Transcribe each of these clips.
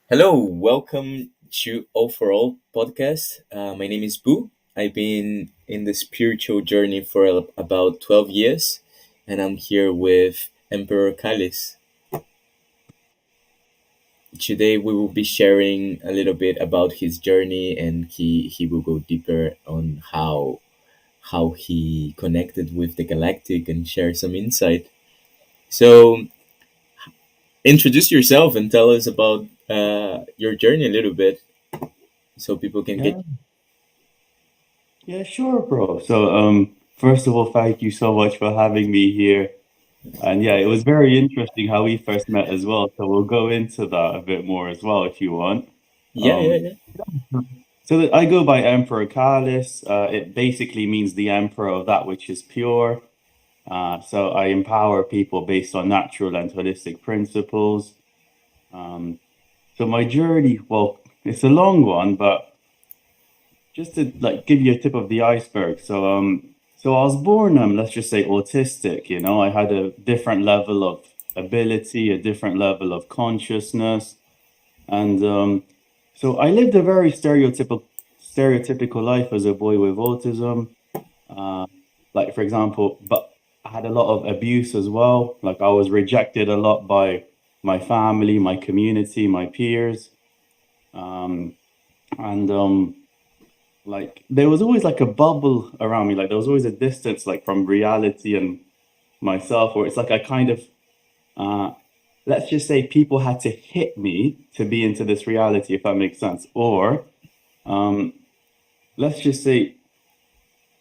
Hello, welcome to Overall Podcast. My name is Boo. I've been in the spiritual journey for about 12 years, and I'm here with Emperor Khalis. Today, we will be sharing a little bit about his journey, and he will go deeper on how he connected with the galactic and share some insight. So, introduce yourself and tell us about your journey a little bit so people can get. Yeah, yeah, sure, bro. First of all, thank you so much for having me here. And yeah, it was very interesting how we first met as well. So we'll go into that a bit more as well if you want. Yeah, yeah, Um, yeah. I go by Emperor Khalis. It basically means the emperor of that which is pure. So I empower people based on natural and holistic principles. Um, so my journey, well, it's a long one, but just to like give you a tip of the iceberg. So I was born, let's just say autistic, you know, I had a different level of ability, a different level of consciousness. And so I lived a very stereotypical life as a boy with autism. Uh, like for example, but I had a lot of abuse as well. Like I was rejected a lot by my family, my community, my peers. Um, and like there was always like a bubble around me, like there was always a distance like from reality and myself, where it's like I kind of uh let's just say people had to hit me to be into this reality, if that makes sense. Or um let's just say,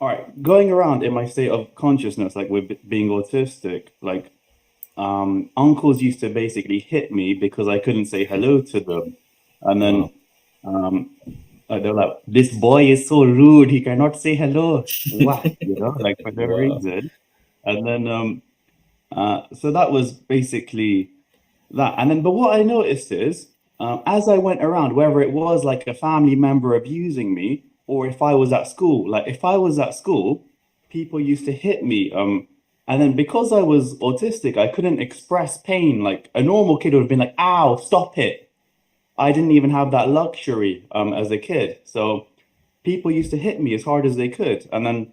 all right, going around in my state of consciousness, like with being autistic, like uncles used to basically hit me because I couldn't say hello to them. And then Wow. um they're like, this boy is so rude. He cannot say hello. What? You know, like for no Wow. reason. And then, so that was basically that. And then, but what I noticed is, as I went around, whether it was like a family member abusing me, or if I was at school, like if I was at school, people used to hit me. And then because I was autistic, I couldn't express pain. Like a normal kid would have been like, ow, stop it. I didn't even have that luxury as a kid. So people used to hit me as hard as they could. And then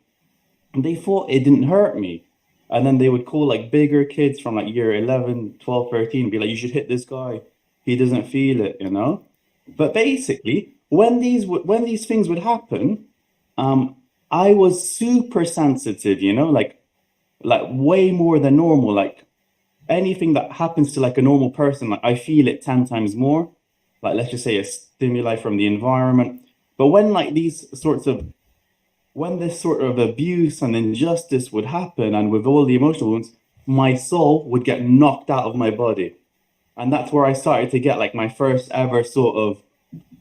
they thought it didn't hurt me. And then they would call like bigger kids from like year 11, 12, 13, be like, you should hit this guy. He doesn't feel it, you know? But basically, when these things would happen, um, I was super sensitive, you know, like way more than normal. Like anything that happens to like a normal person, like I feel it 10 times more. Like let's just say a stimuli from the environment. But when this sort of abuse and injustice would happen, and with all the emotional wounds, my soul would get knocked out of my body. And that's where I started to get like my first ever sort of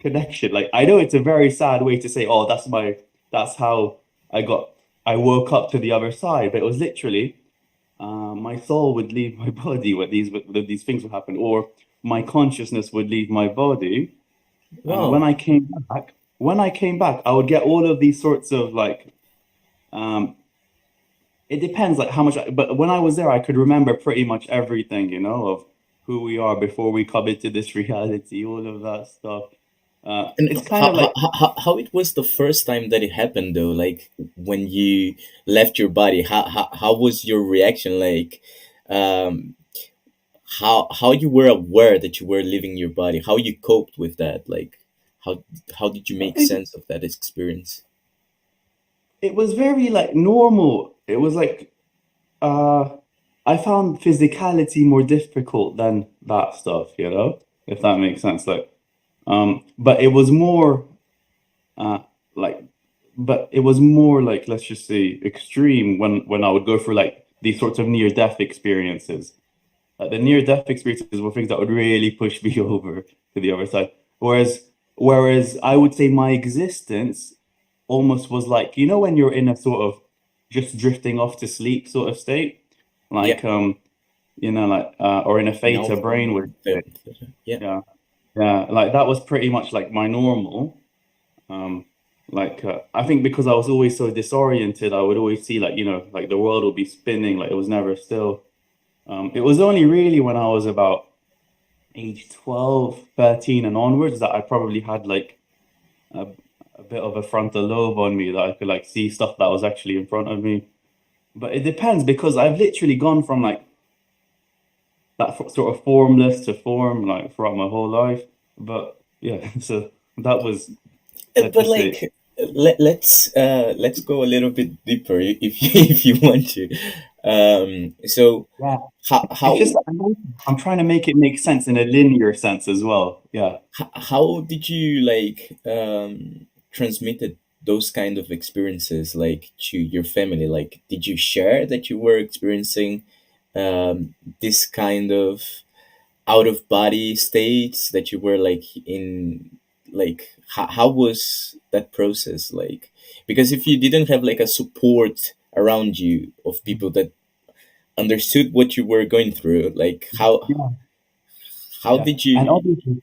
connection. Like I know it's a very sad way to say, oh, that's how I got I woke up to the other side, but it was literally my soul would leave my body when these things would happen, or my consciousness would leave my body. And Wow. when I came back, I would get all of these sorts of like, um, it depends like how much, but when I was there, I could remember pretty much everything, you know, of who we are before we come into this reality, all of that stuff. And It's kind of like, how it was the first time that it happened though? Like when you left your body, how was your reaction? Like, um, how you were aware that you were leaving your body? How you coped with that? Like, how did you make sense of that experience? it was very like normal. It was like, uh, I found physicality more difficult than that stuff, you know, if that makes sense. But it was more, uh, like, but it was more like, let's just say, extreme when I would go through like these sorts of near-death experiences. Like the near-death experiences were things that would really push me over to the other side. Whereas I would say my existence almost was like, you know, when you're in a sort of just drifting off to sleep sort of state, Yeah. like you know, like or in a Now theta from brain where yeah. yeah, yeah, like that was pretty much like my normal. Um, I think because I was always so disoriented, I would always see like, you know, like the world would be spinning, like it was never still. It was only really when I was about age 12, 13, and onwards that I probably had like a, a bit of a frontal lobe on me that I could like see stuff that was actually in front of me. But it depends because I've literally gone from like that sort of formless to form like throughout my whole life. But yeah, so that was, let's But just say, like, let's go a little bit deeper if you, if you want to. So yeah, it's just how I'm trying to make it make sense in a linear sense as well. Yeah. how did you like transmitted those kind of experiences like to your family? Like, did you share that you were experiencing this kind of out of body states, that you were like in, like how was that process like? Because if you didn't have like a support around you of people that understood what you were going through, like Yeah. how Yeah. did And you?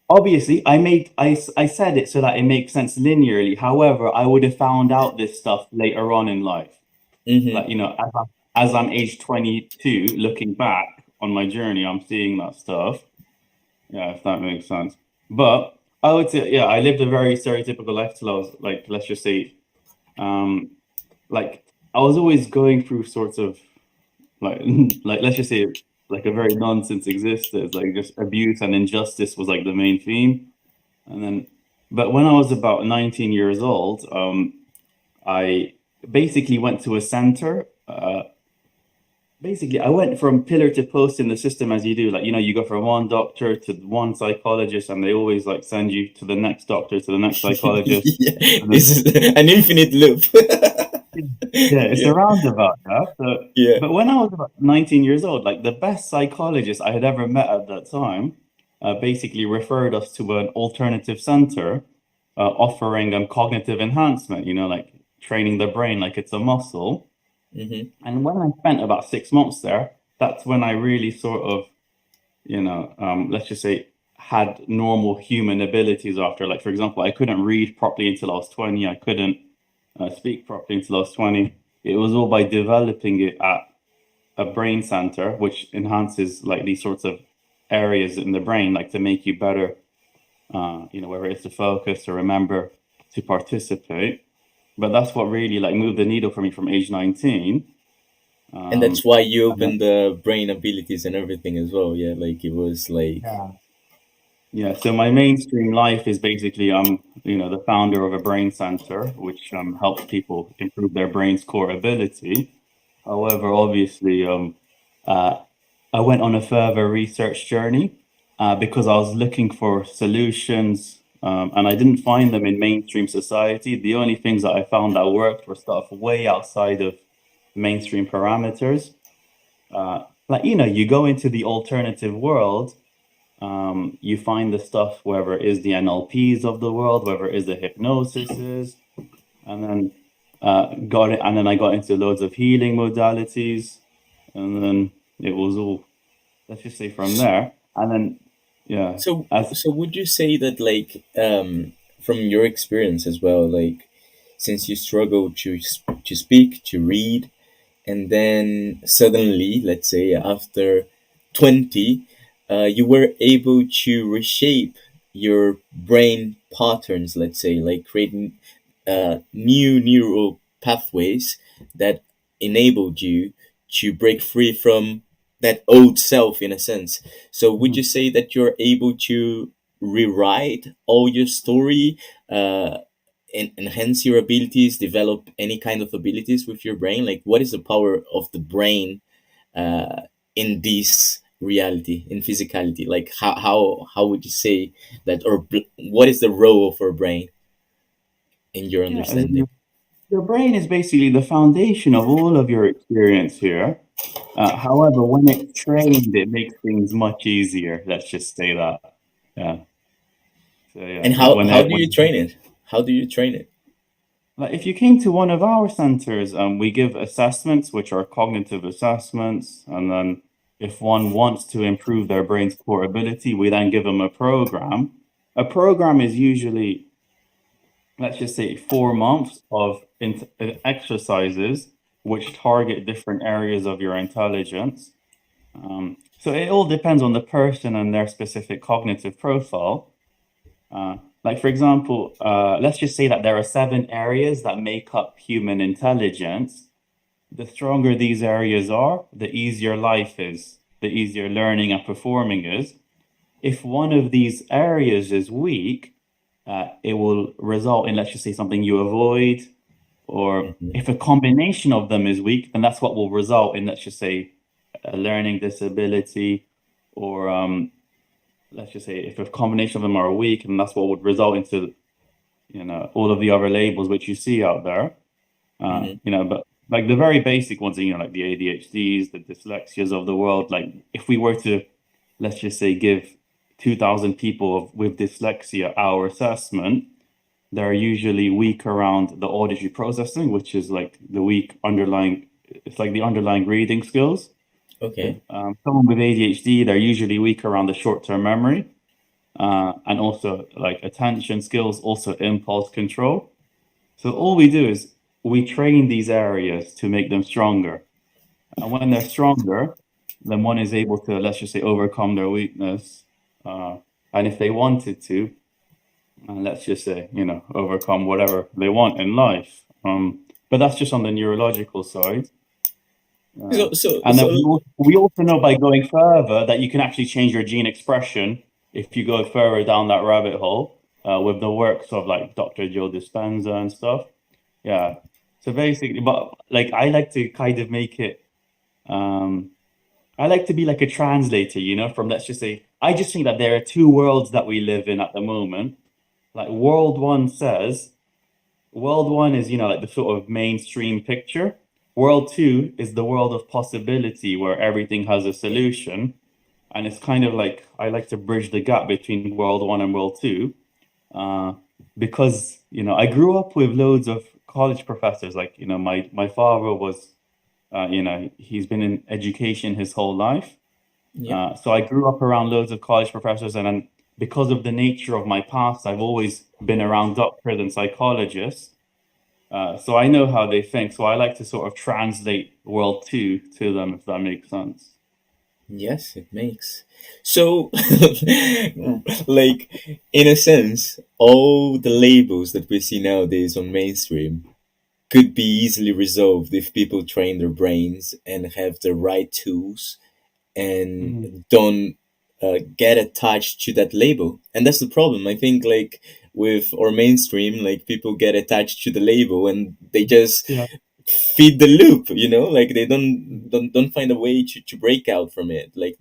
obviously I said it so that it makes sense linearly. However, I would have found out this stuff later on in life. Like, Mm-hmm. as I'm age 22, looking back on my journey, I'm seeing that stuff. Yeah, if that makes sense. But I would say, yeah, I lived a very stereotypical life till I was like, let's just say, um, like I was always going through sorts of like, like let's just say, like a very nonsense existence, like just abuse and injustice was like the main theme. And then, but when I was about 19 years old, I basically went to a center. Basically, I went from pillar to post in the system as you do. Like, you go from one doctor to one psychologist, and they always like send you to the next doctor, to the next psychologist. Yeah, And this is an infinite loop. then, yeah, it's Yeah, a roundabout. Yeah? yeah. But when I was about 19 years old, like the best psychologist I had ever met at that time, basically referred us to an alternative center, offering cognitive enhancement, like training the brain like it's a muscle. Mm-hmm. And when I spent about 6 months there, that's when I really sort of, let's just say, had normal human abilities after. Like, for example, I couldn't read properly until I was 20. I couldn't speak properly until I was 20. It was all by developing it at a brain center, which enhances like these sorts of areas in the brain, like to make you better, whether it's to focus, to remember, to participate. But that's what really like moved the needle for me from age 19. And that's Um, why you and then, opened the brain abilities and everything as well. Yeah, like it was like. yeah. Yeah, so my mainstream life is basically the founder of a brain center, which helps people improve their brain's core ability. However, obviously, uh, I went on a further research journey because I was looking for solutions, and I didn't find them in mainstream society. The only things that I found that worked were stuff way outside of mainstream parameters. Like, you go into the alternative world, you find the stuff, whether it is the NLPs of the world, whether it is the hypnosises, and then I got into loads of healing modalities, and then it was all, let's just say, from there. And then, yeah, So, as so would you say that like from your experience as well, like since you struggle to speak, to read, and then suddenly, let's say after 20, you were able to reshape your brain patterns, let's say, like creating new neural pathways that enabled you to break free from that old self in a sense. So would you Mhm. say that you're able to rewrite all your story, uh, and enhance your abilities, develop any kind of abilities with your brain? Like, what is the power of the brain uh, in this reality, in physicality? Like, how would you say that, or what is the role of our brain in your Yeah, as in understanding? your brain is basically the foundation of all of your experience here. However, when it's trained, it makes things much easier. Let's just say that. Yeah. So yeah, And like how do you train it? How do you train it? like if you came to one of our centers, we give assessments, which are cognitive assessments, and then if one wants to improve their brain's core ability, we then give them a program. A program is usually, let's just say, 4 months of exercises which target different areas of your intelligence. So it all depends on the person and their specific cognitive profile. Like for example, let's just say that there are 7 areas that make up human intelligence. The stronger these areas are, the easier life is, the easier learning and performing is. If one of these areas is weak, it will result in, let's just say, something you avoid, or Hmm. if a combination of them is weak, then that's what will result in, let's just say, a learning disability, or let's just say, if a combination of them are weak, and that's what would result into, all of the other labels which you see out there. Hmm. But like the very basic ones, like the ADHDs, the dyslexias of the world, like if we were to, let's just say, give 2,000 people with dyslexia our assessment, they're usually weak around the auditory processing, which is like the weak underlying, it's like the underlying reading skills. If Okay. someone with ADHD, they're usually weak around the short-term memory, and also like attention skills, also impulse control. So all we do is we train these areas to make them stronger. And when they're stronger, then one is able to, let's just say, overcome their weakness. And if they wanted to, let's just say, overcome whatever they want in life. But that's just on the neurological side. Uh, So so and then so we also know by going further that you can actually change your gene expression if you go further down that rabbit hole, with the works of like Dr. Joe Dispenza and stuff. Yeah. So basically, but like I like to kind of make it, um, I like to be like a translator, from, let's just say, I just think that there are 2 worlds that we live in at the moment. Like world one is, like the sort of mainstream picture. World two is the world of possibility where everything has a solution. And it's kind of like I like to bridge the gap between world one and world two. Uh, because, I grew up with loads of college professors. Like, my father was, he's been in education his whole life. yeah. So I grew up around loads of college professors, and then because of the nature of my past, I've always been around doctors and psychologists. So I know how they think. So I like to sort of translate world two to them, if that makes sense. Yes, it makes. So, like, in a sense, all the labels that we see nowadays on mainstream could be easily resolved if people train their brains and have the right tools and Hmm. don't get attached to that label. And that's the problem. I think, like, with our mainstream, like, people get attached to the label and they just Yeah. feed the loop, like they don't find a way to break out from it. Like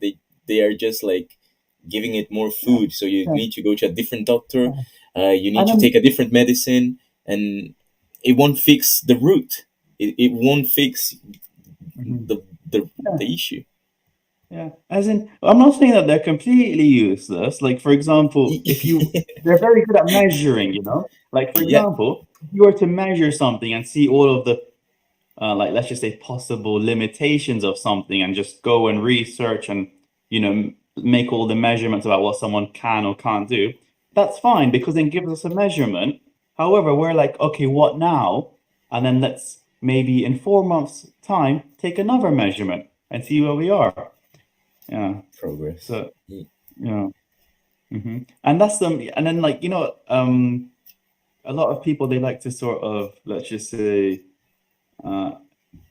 they are just like giving it more Yeah. food, so you Yeah. need to go to a different doctor, Yeah. you need And to then, take a different medicine, and it won't fix the root. It won't fix mhm. the the, Yeah. the issue. Yeah. As in, I'm not saying that they're completely useless. Like, for example, they're very good at measuring, Like, for Yeah. example, if you were to measure something and see all of the, like, let's just say, possible limitations of something, and just go and research and, make all the measurements about what someone can or can't do, that's fine because it gives us a measurement. However, we're like, okay, what now? And then let's maybe in 4 months' time take another measurement and see where we are. Yeah. Progress. So, yeah. And that's them. And then, like, a lot of people, they like to sort of, let's just say, uh,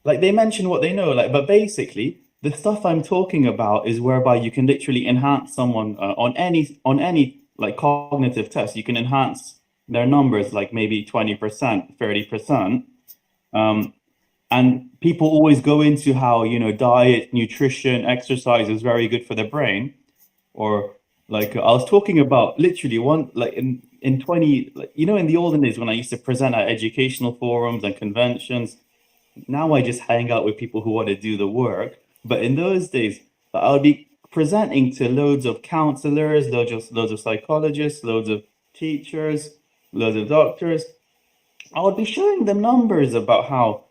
like they mention what they know, like, but basically the stuff I'm talking about is whereby you can literally enhance someone, on any like cognitive test. You can enhance their numbers like maybe 20%, 30%. Um, and people always go into how, diet, nutrition, exercise is very good for the brain. Or like I was talking about literally one, like in 20, like, in the olden days when I used to present at educational forums and conventions. Now I just hang out with people who want to do the work. But in those days, I would be presenting to loads of counselors, loads of psychologists, loads of teachers, loads of doctors. I would be showing them numbers about how,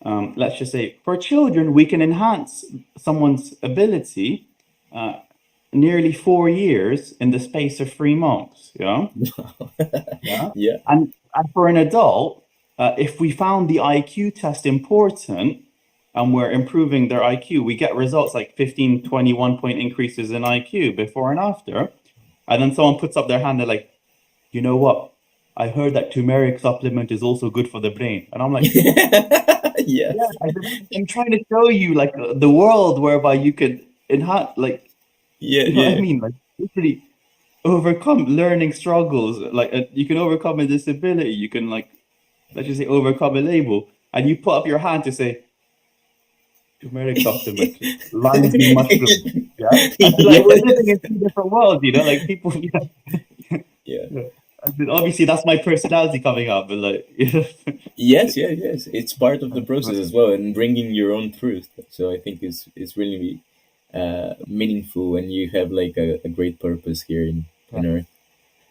let's just say, for children, we can enhance someone's ability, uh, nearly 4 years in the space of 3 months. Yeah. Yeah. Yeah. And for an adult, if we found the IQ test important, and we're improving their IQ, we get results like 15, 21 point increases in IQ before and after. And then someone puts up their hand, they're like, you know what? I heard that turmeric supplement is also good for the brain. And I'm like, Yeah, yeah, I'm trying to show you like the world whereby you could enhance, like, yeah, you know what I yeah, mean? Like, literally overcome learning struggles. Like, you can overcome a disability. You can, like, let's just say, overcome a label. And you put up your hand to say, turmeric supplement, lion's mane mushroom. Yeah. And it's like we're living yes, in two different worlds, you know, like people, yeah. yeah. Yeah. I mean, obviously, that's my personality coming out, but like, you know, Yes, yes, yes. It's part of the process as well, and bringing your own truth. So I think it's really meaningful, and you have like a great purpose here yeah, in Earth.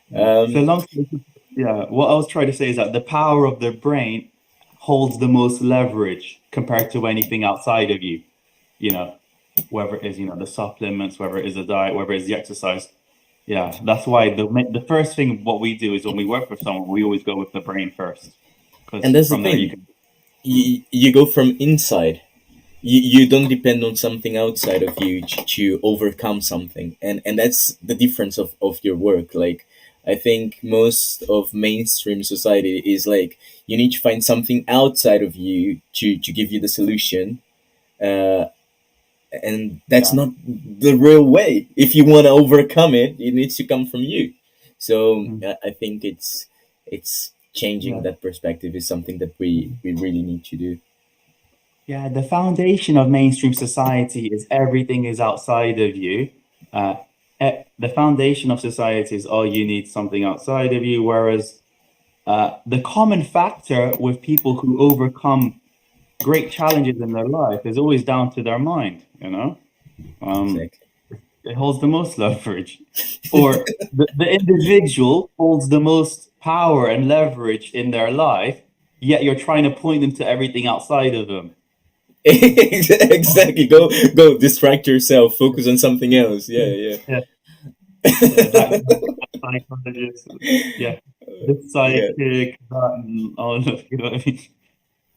yeah. So Um, long story short, yeah, what I was trying to say is that the power of the brain holds the most leverage compared to anything outside of you, you know, whether it is, you know, the supplements, whether it is the diet, whether it's the exercise. Yeah, that's why the first thing what we do is when we work with someone, we always go with the brain first, because and that's the from there you thing. can. You go from inside. You don't depend on something outside of you to overcome something, and that's the difference of your work. Like, I think most of mainstream society is like you need to find something outside of you to give you the solution, uh, and that's Yeah. not the real way. If you want to overcome it, it needs to come from you. So Mm. I think it's changing Yeah. that perspective is something that we really need to do. Yeah, the foundation of mainstream society is everything is outside of you. Uh, the foundation of society is, oh, you need something outside of you. Whereas the common factor with people who overcome great challenges in their life is always down to their mind, you know? Um, Exactly. it holds the most leverage. Or the individual holds the most power and leverage in their life, yet you're trying to point them to everything outside of them. Exactly. Go distract yourself. Focus on something else. Yeah, yeah, Yeah. Yeah, that psychologist, yeah, this yeah. psychic, that, and all of, you know what I mean?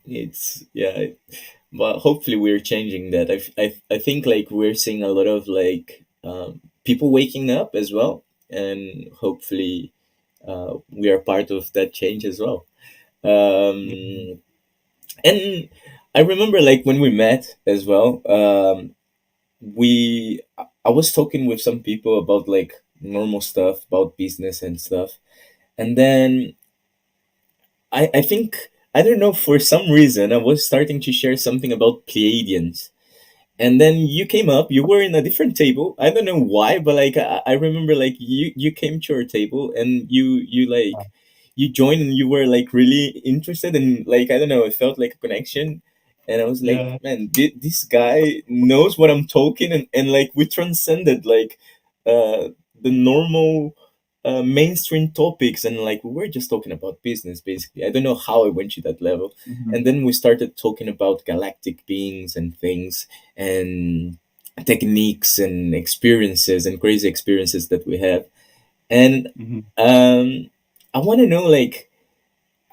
It's yeah. But hopefully we're changing that. I think like we're seeing a lot of like people waking up as well, and hopefully we are part of that change as well. Yeah. Um, and I remember like when we met as well. We I was talking with some people about like normal stuff about business and stuff, and then I think I don't know, for some reason I was starting to share something about Pleiadians, and then you came up. You were in a different table. I don't know why, but like I remember like you came to our table, and you like you joined, and you were like really interested, and like I don't know, it felt like a connection. And I was like, Yeah. man, this guy knows what I'm talking, and like we transcended like the normal mainstream topics, and like we were just talking about business basically. I don't know how I went to that level, Mhm. and then we started talking about galactic beings and things, and techniques and experiences and crazy experiences that we have. And Mhm. um, I want to know like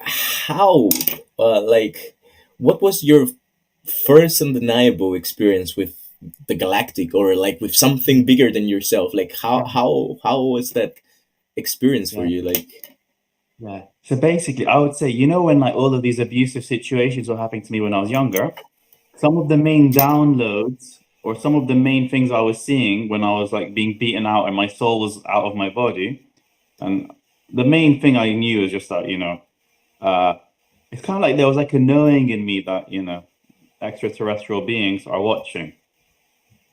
how, like, what was your first undeniable experience with the galactic, or like with something bigger than yourself? Like Yeah. how was that experience for Yeah. you? Like, Yeah. So basically, I would say, you know, when like all of these abusive situations were happening to me when I was younger, some of the main downloads or some of the main things I was seeing when I was like being beaten out and my soul was out of my body, and the main thing I knew is just that, you know, uh, it's kind of like there was like a knowing in me that, you know, extraterrestrial beings are watching,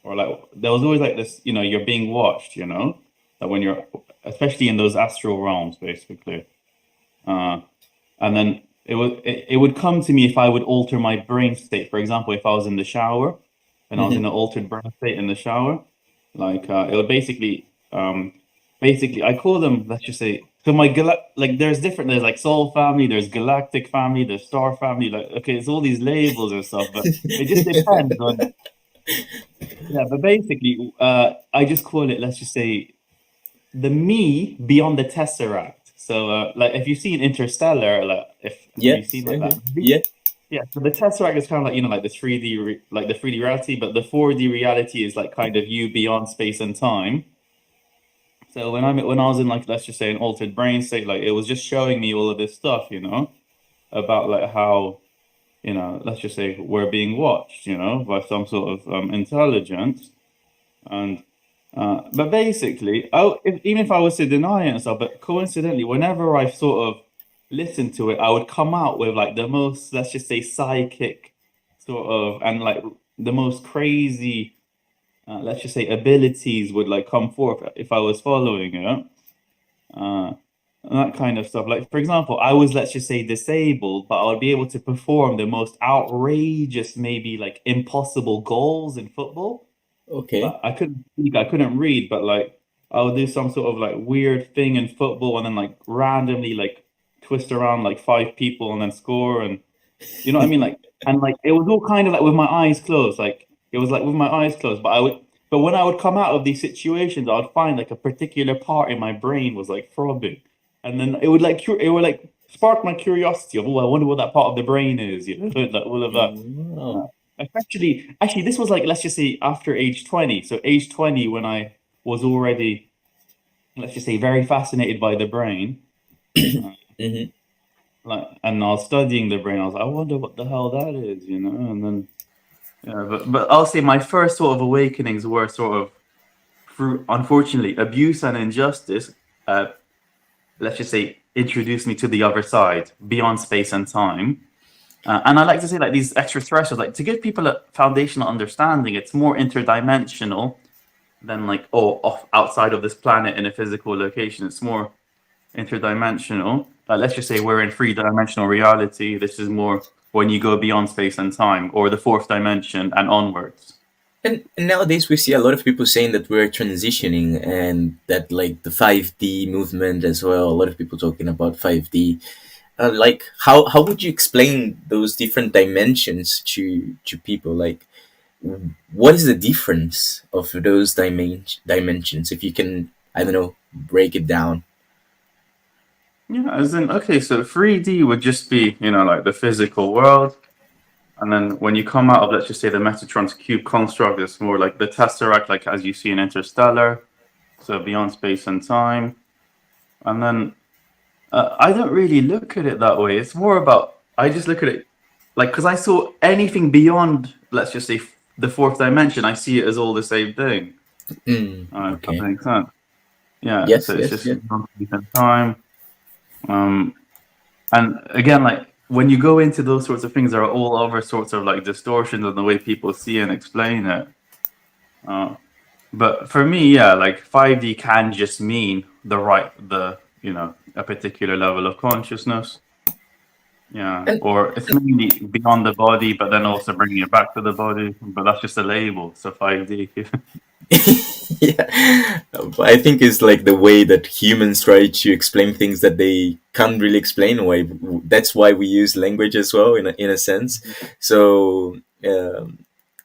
or like there was always like this, you know, you're being watched, you know, that when you're, especially in those astral realms, basically. Uh, and then it would come to me if I would alter my brain state. For example, if I was in the shower and I was in mhm. an altered brain state in the shower, like it would basically I call them, let's just say, so like there's different, there's like soul family, there's galactic family, there's star family, like okay, it's all these labels and stuff, but it just depends on, yeah, but basically I just call it, let's just say, the me beyond the tesseract. So like if you've seen Interstellar, like if have you Yes, seen yeah, like yeah, that movie? yeah. Yeah, so the Tesseract is kind of like, like the 3D, like the 3D reality, but the 4D reality is like kind of you beyond space and time. So when I was in, like, let's just say, an altered brain state, like it was just showing me all of this stuff, about like how, let's just say we're being watched, by some sort of intelligence. And but basically, even if I was to deny it and stuff, but coincidentally, whenever I sort of listened to it, I would come out with like the most, let's just say, psychic sort of, and like the most crazy, let's just say, abilities would like come forth if I was following it. Uh, and that kind of stuff. Like, for example, I was, let's just say, disabled, but I would be able to perform the most outrageous, maybe like impossible goals in football. Okay. Like, I couldn't speak, I couldn't read, but like I would do some sort of like weird thing in football and then like randomly like twist around like five people and then score, and you know what I mean? Like, and like it was all kind of like with my eyes closed. Like it was like with my eyes closed, but when I would come out of these situations, I would find like a particular part in my brain was like throbbing. And then it would like it would like spark my curiosity of, oh, I wonder what that part of the brain is, like all of that. Wow. Uh, actually, this was like, let's just say, after age 20. So age 20, when I was already, let's just say, very fascinated by the brain, uh, Hmm. like, and I was studying the brain. I was like, I wonder what the hell that is. And then, yeah, but I'll say my first sort of awakenings were sort of through, unfortunately, abuse and injustice. Uh, let's just say, introduced me to the other side, beyond space and time. And I like to say, like, these extraterrestrials, like, to give people a foundational understanding, it's more interdimensional than like, oh, off outside of this planet in a physical location. It's more interdimensional. Let's just say we're in three-dimensional reality. This is more when you go beyond space and time, or the fourth dimension and onwards. And nowadays we see a lot of people saying that we're transitioning and that like the 5D movement as well. A lot of people talking about 5D. Like how would you explain those different dimensions to people? Like what is the difference of those dimensions? If you can, I don't know, break it down. Yeah, as in, okay, so 3D would just be, like the physical world. And then when you come out of, let's just say, the Metatron's cube construct, it's more like the tesseract, like as you see in Interstellar, so beyond space and time. And then I don't really look at it that way. It's more about, I just look at it like, because I saw anything beyond, let's just say, the fourth dimension, I see it as all the same thing. If that Okay. makes sense. Yeah, Yes. so it's Yes. just Yes. beyond space and time. Um, and again, like when you go into those sorts of things, there are all other sorts of like distortions in the way people see and explain it. Uh, but for me, yeah, like 5D can just mean a particular level of consciousness. Yeah, And or it's mainly beyond the body, but then also bringing it back to the body. But that's just a label. So 5D. yeah, but I think it's like the way that humans try to explain things that they can't really explain. Why that's why we use language as well, in a sense. So,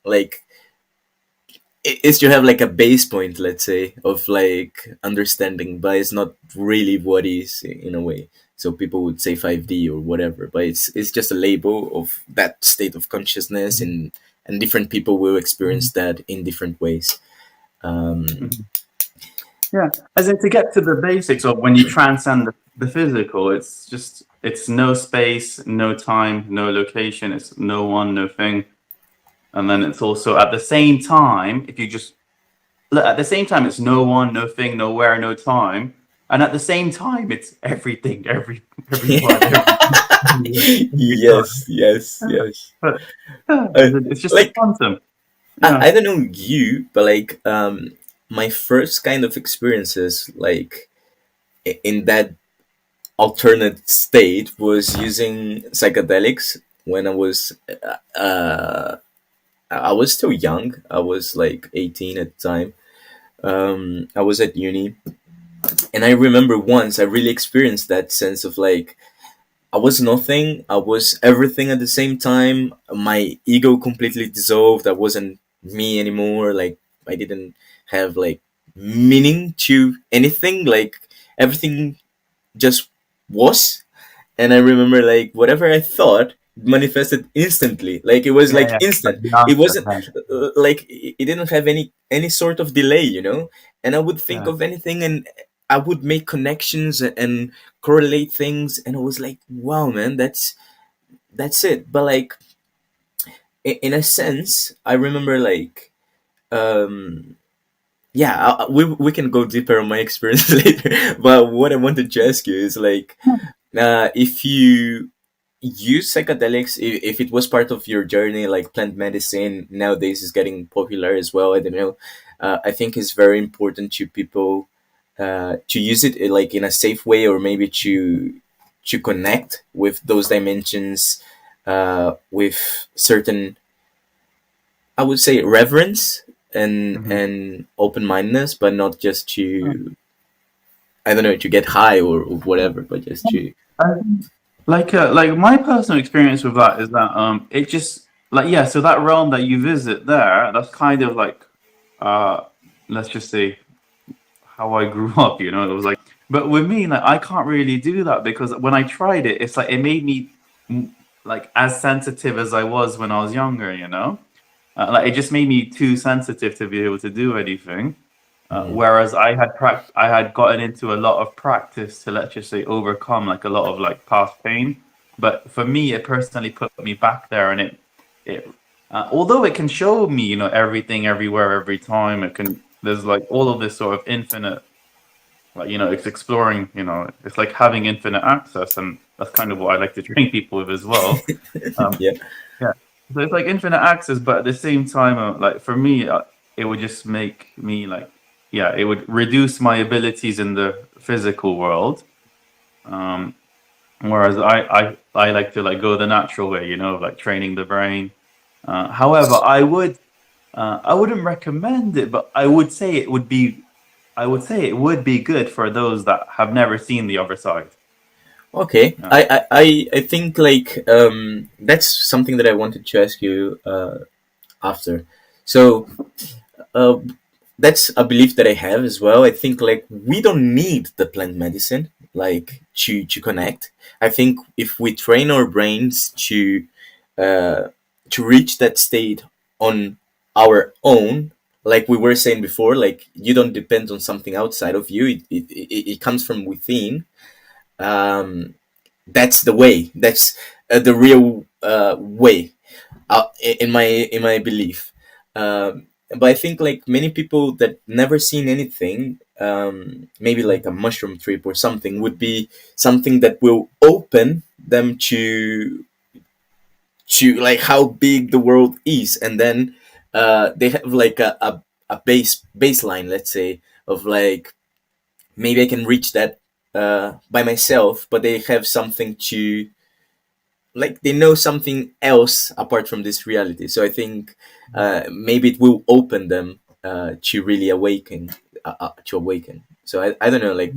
like it's to have like a base point, let's say, of like understanding, but it's not really what is in a way. So people would say 5D or whatever, but it's just a label of that state of consciousness, and different people will experience that in different ways. Um, Yeah, as in, to get to the basics of when you transcend the physical, it's no space, no time, no location. It's no one, no thing, and then it's also at the same time. If you just look at the same time, it's no one, no thing, nowhere, no time, and at the same time, it's everything, everyone, every yes, yes, time. yes. But yeah, Uh, it's just a like quantum. Yeah. I don't know you, but like my first kind of experiences like in that alternate state was using psychedelics when I was still young. I was like 18 at the time. I was at uni, and I remember once I really experienced that sense of like I was nothing. I was everything at the same time. My ego completely dissolved. I wasn't me anymore. Like I didn't have like meaning to anything. Like everything just was. And I remember like whatever I thought manifested instantly. Like it was Yeah, like yeah. Like instant. the It answer. wasn't Yeah. like it didn't have any sort of delay, you know. And I would think Yeah. of anything, and I would make connections and correlate things, and I was like, wow, man, that's it. But like in a sense, I remember like um yeah, we can go deeper on my experience later. But what I wanted to ask you is like, if you use psychedelics, if it was part of your journey, like plant medicine nowadays is getting popular as well. I don't know. I think it's very important to people to use it like in a safe way, or maybe to connect with those dimensions with certain, I would say, reverence Hmm. and open mindedness, but not just to, I don't know, to get high or whatever, but just to. Like my personal experience with that is that it just like yeah, so that realm that you visit there, that's kind of like uh let's just say how I grew up, you know. It was like, but with me, like I can't really do that because when I tried it, it's like it made me like as sensitive as I was when I was younger, you know. Like it just made me too sensitive to be able to do anything. Mhm. Whereas I had gotten into a lot of practice to let's just say overcome like a lot of like past pain. But for me, it personally put me back there, and it although it can show me, you know, everything, everywhere, every time. It can there's like all of this sort of infinite, like you know, it's exploring. You know, it's like having infinite access, and that's kind of what I like to train people with as well. Um, Yeah. yeah. So it's like infinite access, but at the same time, like for me, it would just make me like, yeah, it would reduce my abilities in the physical world. Um, whereas I like to like go the natural way, you know, like training the brain. However, I wouldn't recommend it, but I would say it would be good for those that have never seen the other side. Okay. Yeah. I think like that's something that I wanted to ask you after. So uh, that's a belief that I have as well. I think like we don't need the plant medicine like to connect. I think if we train our brains uh, to reach that state on our own, like we were saying before, like you don't depend on something outside of you. It comes from within. Um, that's the way. That's the real way in my belief. But I think like many people that never seen anything, maybe like a mushroom trip or something, would be something that will open them to like how big the world is, and then they have like a baseline, let's say, of like maybe I can reach that by myself, but they have something to, like they know something else apart from this reality. So I think maybe it will open them to really awaken, to awaken. So I don't know, like.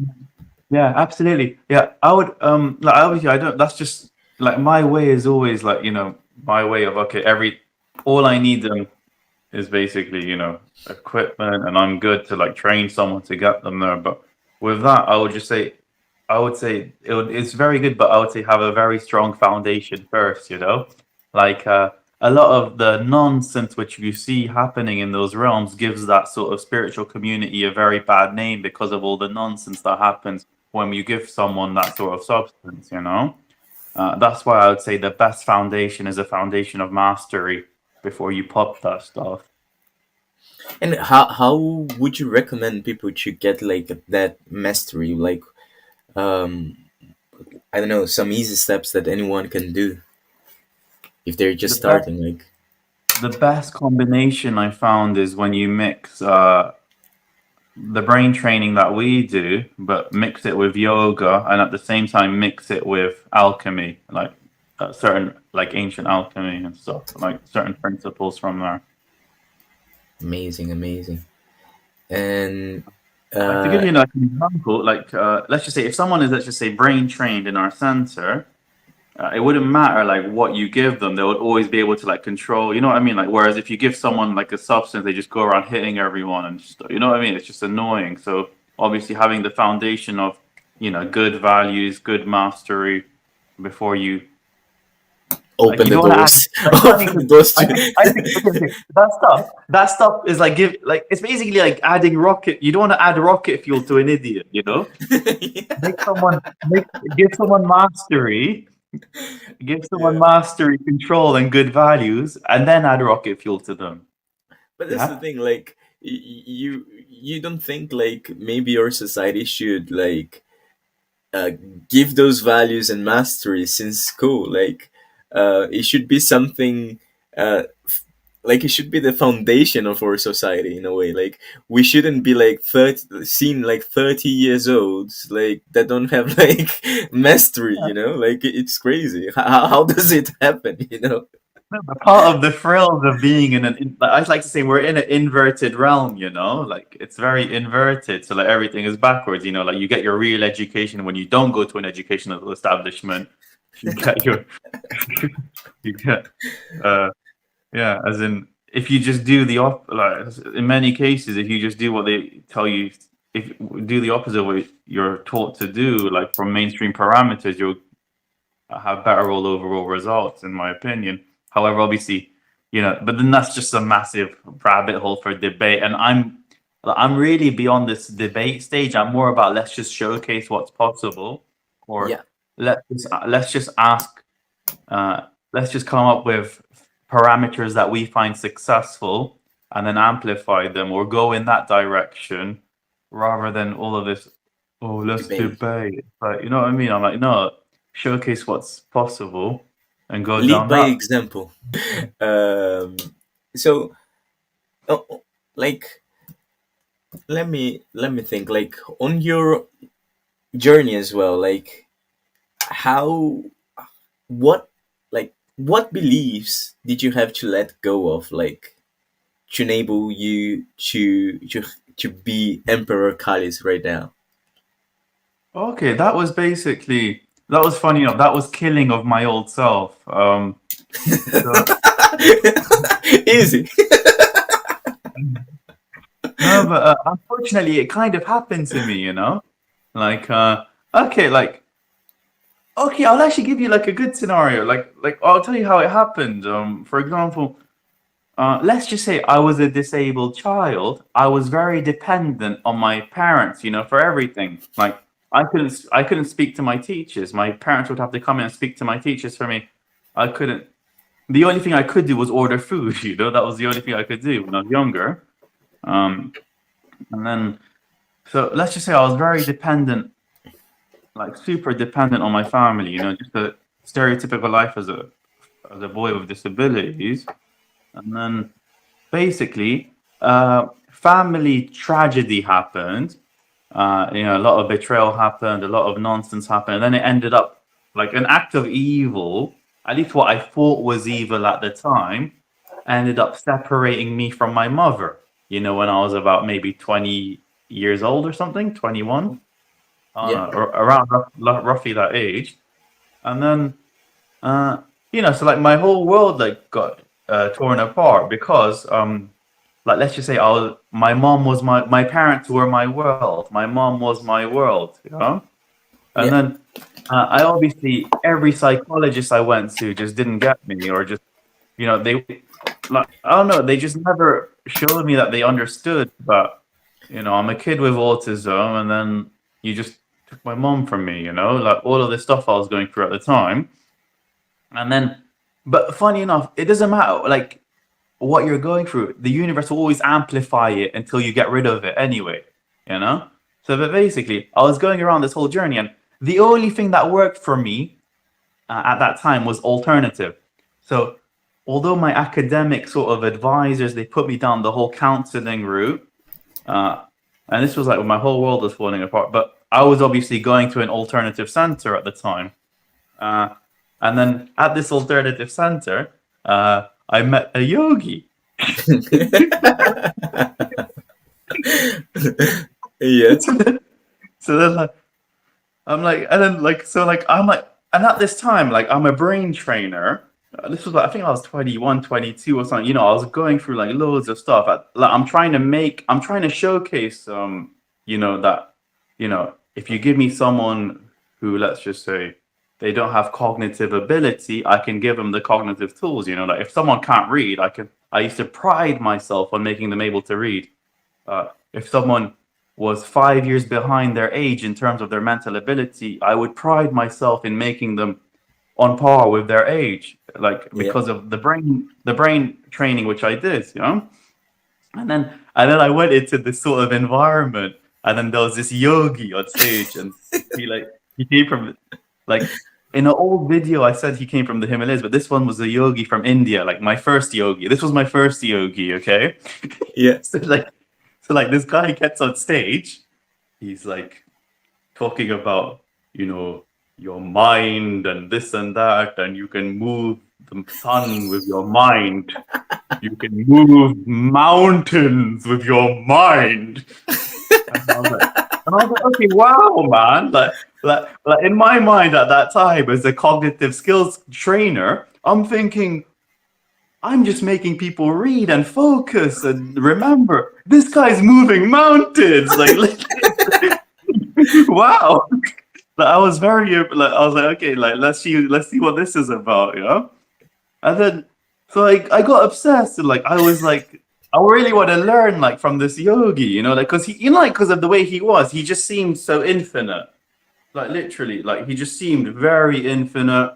Yeah, absolutely. Yeah, I would like obviously I don't that's just like my way is always like, you know, my way of okay, every all I need them is basically, you know, equipment and I'm good to like train someone to get them there. But with that, I would just say I would say it's very good, but I would say have a very strong foundation first, you know? Like a lot of the nonsense which you see happening in those realms gives that sort of spiritual community a very bad name because of all the nonsense that happens when you give someone that sort of substance, you know? That's why I would say the best foundation is a foundation of mastery before you pop that stuff. And how would you recommend people to get like that mastery, like um I don't know, some easy steps that anyone can do if they're just The best starting, like. the best combination I found is when you mix the brain training that we do, but mix it with yoga, and at the same time mix it with alchemy, like certain like ancient alchemy and stuff, like certain principles from there. Amazing, amazing. And Like to give uh you like an example, like let's just say if someone is let's just say brain trained in our center, it wouldn't matter like what you give them; they would always be able to like control. You know what I mean? Like whereas if you give someone like a substance, they just go around hitting everyone and just, you know what I mean? It's just annoying. So obviously having the foundation of you know good values, good mastery before you Like open you the don't want to add. doors. Like it's funny Open the because doors I to. think I think okay, okay, that stuff is like give like it's basically like adding rocket. You don't want to add rocket fuel to an idiot. You know, Yeah. make someone make give someone mastery, give someone Yeah. mastery, control, and good values, and then add rocket fuel to them. But that's the Yeah. thing, like you don't think like maybe your society should like uh, give those values and mastery since school. Like it should be something like it should be the foundation of our society in a way. Like we shouldn't be like 30 seen like 30 years olds like that don't have like mastery, like it's crazy. How does it happen, A part of the thrills of being I like to say we're in an inverted realm, you know, like it's very inverted. So like everything is backwards, you know, like you get your real education when you don't go to an educational establishment. You get your, you get, uh, yeah, as in if you just do like in many cases, if you just do what they tell you, if do the opposite of what you're taught to do, like from mainstream parameters, you'll have better overall results, in my opinion. However, obviously, but then that's just a massive rabbit hole for debate. And I'm really beyond this debate stage. I'm more about let's just showcase what's possible, or Yeah. let's just ask, let's just come up with parameters that we find successful, and then amplify them, or go in that direction, rather than all of this. Oh, let's Debate. debate. But you know what I mean? I'm like, no, showcase what's possible and go Lead down by that. example. um so like let me think, like on your journey as well, like how what what beliefs did you have to let go of, like to enable you to be Emperor Khalis right now? Okay, that was funny enough. That was killing of my old self. So Easy. no, but unfortunately, it kind of happened to me. You know, like okay, like okay, I'll actually give you like a good scenario. Like I'll tell you how it happened. For example, let's just say I was a disabled child. I was very dependent on my parents, for everything. Like I couldn't speak to my teachers. My parents would have to come in and speak to my teachers for me. I couldn't. The only thing I could do was order food. That was the only thing I could do when I was younger. Um, and then so let's just say I was very dependent, like super dependent on my family. Just a stereotypical life as a boy with disabilities. And then basically, family tragedy happened. A lot of betrayal happened, a lot of nonsense happened, and then it ended up like an act of evil. At least what I thought was evil at the time, ended up separating me from my mother. When I was about maybe 20 years old or something, 21, Yeah. or around roughly that age. And then so like my whole world like got torn apart because like let's just say my mom was my parents were my world. My mom was my world. And Yeah. then I obviously every psychologist I went to just didn't get me, or just they like I don't know, they just never showed me that they understood. But I'm a kid with autism, and then you just took my mom from me. Like all of the stuff I was going through at the time. And then, but funny enough, it doesn't matter like what you're going through. The universe will always amplify it until you get rid of it anyway, you know? So, but basically, I was going around this whole journey, and the only thing that worked for me at that time was alternative. So, although my academic sort of advisors, they put me down the whole counseling route, uh, and this was like when my whole world was falling apart, but I was obviously going to an alternative center at the time. Uh, and then at this alternative center, I met a yogi. Yeah. So then, like, I'm like, and then like, so like, I'm like, and at this time, like, I'm a brain trainer. This was like, I think I was 21, 22 or something. I was going through like loads of stuff. Like, I'm trying to showcase, that, if you give me someone who, let's just say, they don't have cognitive ability, I can give them the cognitive tools. You know, like if someone can't read, I used to pride myself on making them able to read. If someone was 5 years behind their age in terms of their mental ability, I would pride myself in making them on par with their age, like Yeah. because of the brain training which I did, you know. And then I went into this sort of environment, and then there was this yogi on stage, and he came from like in an old video I said he came from the Himalayas, but this one was a yogi from India, like my first yogi. This was my first yogi, okay? Yeah. So this guy gets on stage, he's like talking about, you know, your mind and this and that, and you can move the sun with your mind. You can move mountains with your mind. And I was like, okay, wow, man. Like in my mind at that time, as a cognitive skills trainer, I'm thinking, I'm just making people read and focus and remember. This guy's moving mountains. Wow. I was I was like, okay, like let's see what this is about, you know? And then so I got obsessed and like I was like I really want to learn like from this yogi, you know, like because he, you know, like because of the way he was, he just seemed so infinite. Like literally, like he just seemed very infinite,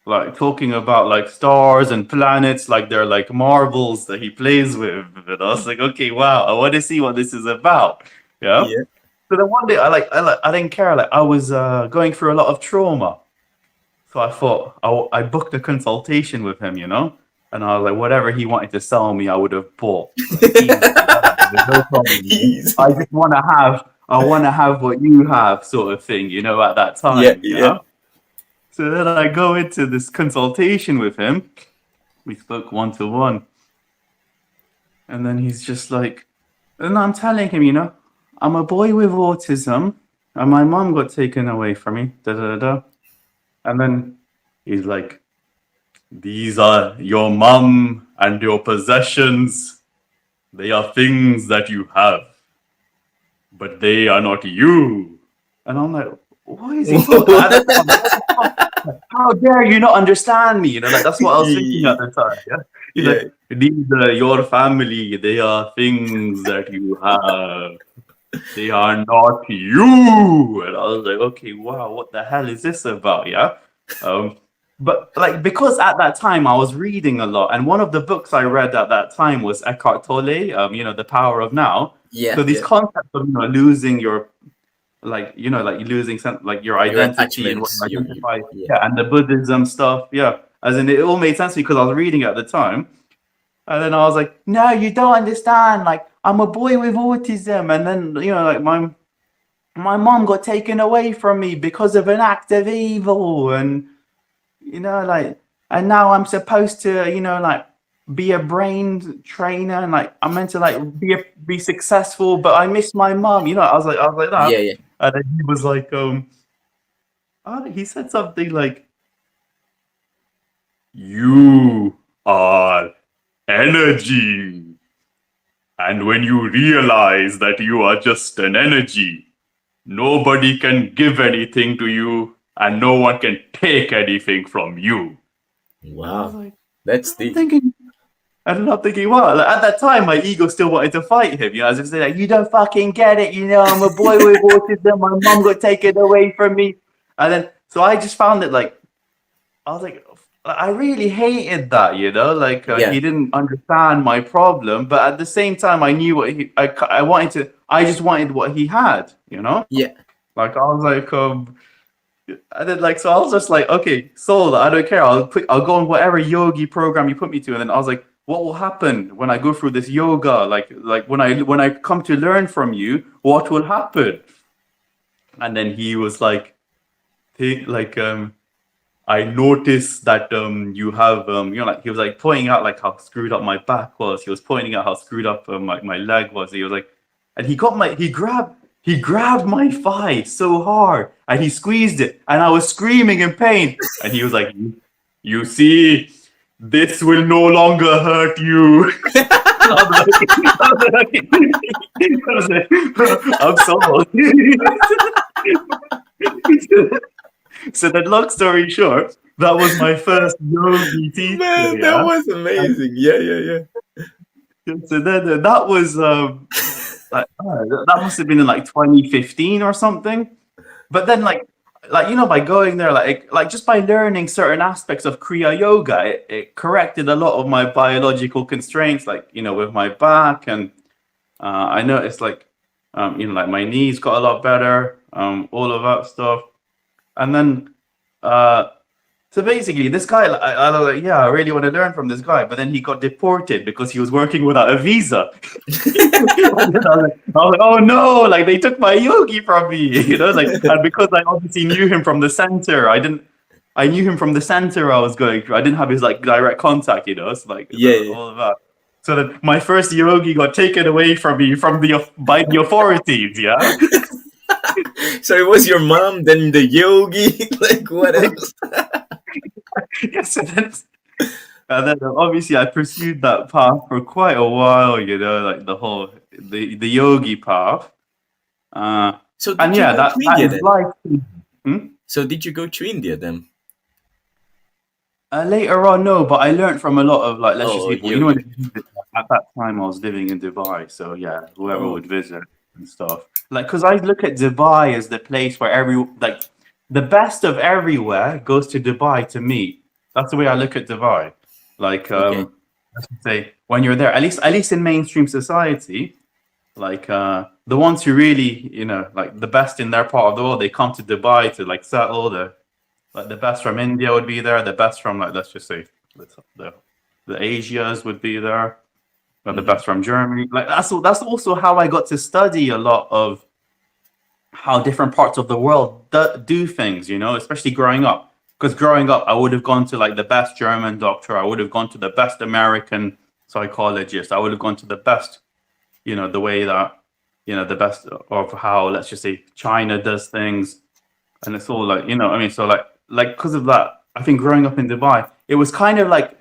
like talking about like stars and planets, like they're like marbles that he plays with. And I was like, okay, wow, I want to see what this is about. Yeah. Yeah. So then one day I didn't care. Like I was going through a lot of trauma. So I thought I booked a consultation with him, you know, and I was like, whatever he wanted to sell me, I would have bought. Like, easy, there's no problem. Easy. I just I want to have what you have, sort of thing, you know, at that Yeah. time, you Yeah. know. So then I go into this consultation with him. We spoke 1-to-1, and then he's just like, and I'm telling him, you know, I'm a boy with autism, and my mom got taken away from me. Da da da. Da. And then he's like, these are your mum and your possessions. They are things that you have, but they are not you. And I'm like, what is he talking about? At the time, what the fuck? How dare you not understand me? You know, like that's what I was thinking at the time. Yeah. He's Yeah. like, these are your family. They are things that you have. They are not you. And I was like, okay, wow, what the hell is this about? Yeah. But like because at that time I was reading a lot, and one of the books I read at that time was Eckhart Tolle, you know, The Power of Now. Yeah. So these Yeah. concepts of, you know, losing your like, you know, like losing some like your Your identity and what attachments. you You. identify, Yeah. yeah, and the Buddhism stuff, yeah. As in it all made sense to me because I was reading at the time. And then I was like, no, you don't understand. Like, I'm a boy with autism. And then, you know, like my mom got taken away from me because of an act of evil. And, you know, like, and now I'm supposed to, you know, like be a brain trainer and like I'm meant to like be successful, but I miss my mom. You know, I was like Yeah. that. Yeah. And then he was like, he said something like, you are energy. And when you realize that you are just an energy, nobody can give anything to you and no one can take anything from you. I was Wow. like, That's I'm deep. thinking, and I'm thinking, wow, like, at that time, my ego still wanted to fight him. You know, I was just like, you don't fucking get it. You know, I'm a boy with autism. My mom got taken away from me. And then, so I just found it like, I was like, I really hated that, you know, like Yeah. he didn't understand my problem, but at the same time, I knew what I wanted to, I just wanted what he had, you know, Yeah. like I was like, and then like, so I was just like, okay, Soul, I don't care. I'll go on whatever yogi program you put me to. And then I was like, what will happen when I go through this yoga? Like when I come to learn from you, what will happen? And then he was like, I noticed that you have you know, like he was like pointing out like how screwed up my back was. He was pointing out how screwed up my leg was. He was like, and he grabbed my thigh so hard and he squeezed it and I was screaming in pain. And he was like, you see, this will no longer hurt you. I'm sorry. So that long story short, that was my first yogi teacher, Man, that yeah. was And amazing. Yeah, yeah, yeah. so then that was like that must have been in like 2015 or something. But then like by going there, like just by learning certain aspects of Kriya Yoga, it corrected a lot of my biological constraints, like with my back, and I noticed like like my knees got a lot better, all of that stuff. And then uh so basically, this guy, I was like, yeah, I really want to learn from this guy. But then he got deported because he was working without a visa. And then I was like, oh no, like they took my yogi from me, like, and because I obviously knew him from the center, I knew him from the center I was going through. I didn't have his like direct contact, so like Yeah, yeah. all of that. So that my first yogi got taken away from me by the authorities, yeah. So it was your mom, then the yogi. Like what else? Yes, and then obviously I pursued that path for quite a while, like the yogi path. Uh, So and did you yeah, go to that India is then? life. Hmm? So did you go to India then? Later on, no, but I learned from a lot of like let's just Oh, say people. yogi. At that time I was living in Dubai, so yeah, whoever Oh, would visit and stuff. Like, because I look at Dubai as the place where the best of everywhere goes to Dubai to meet. That's the way I look at Dubai. Like, okay. let's just say when you're there, at least in mainstream society, like the ones who really, like the best in their part of the world, they come to Dubai to like settle. The best from India would be there. The best from like let's just say the the Asias would be there. The Hmm. best from Germany. Like that's also how I got to study a lot of how different parts of the world do things. Especially growing up. Because growing up, I would have gone to like the best German doctor. I would have gone to the best American psychologist. I would have gone to the best, the way that, the best of how, let's just say, China does things. And it's all like, I mean, so like because of that, I think growing up in Dubai, it was kind of like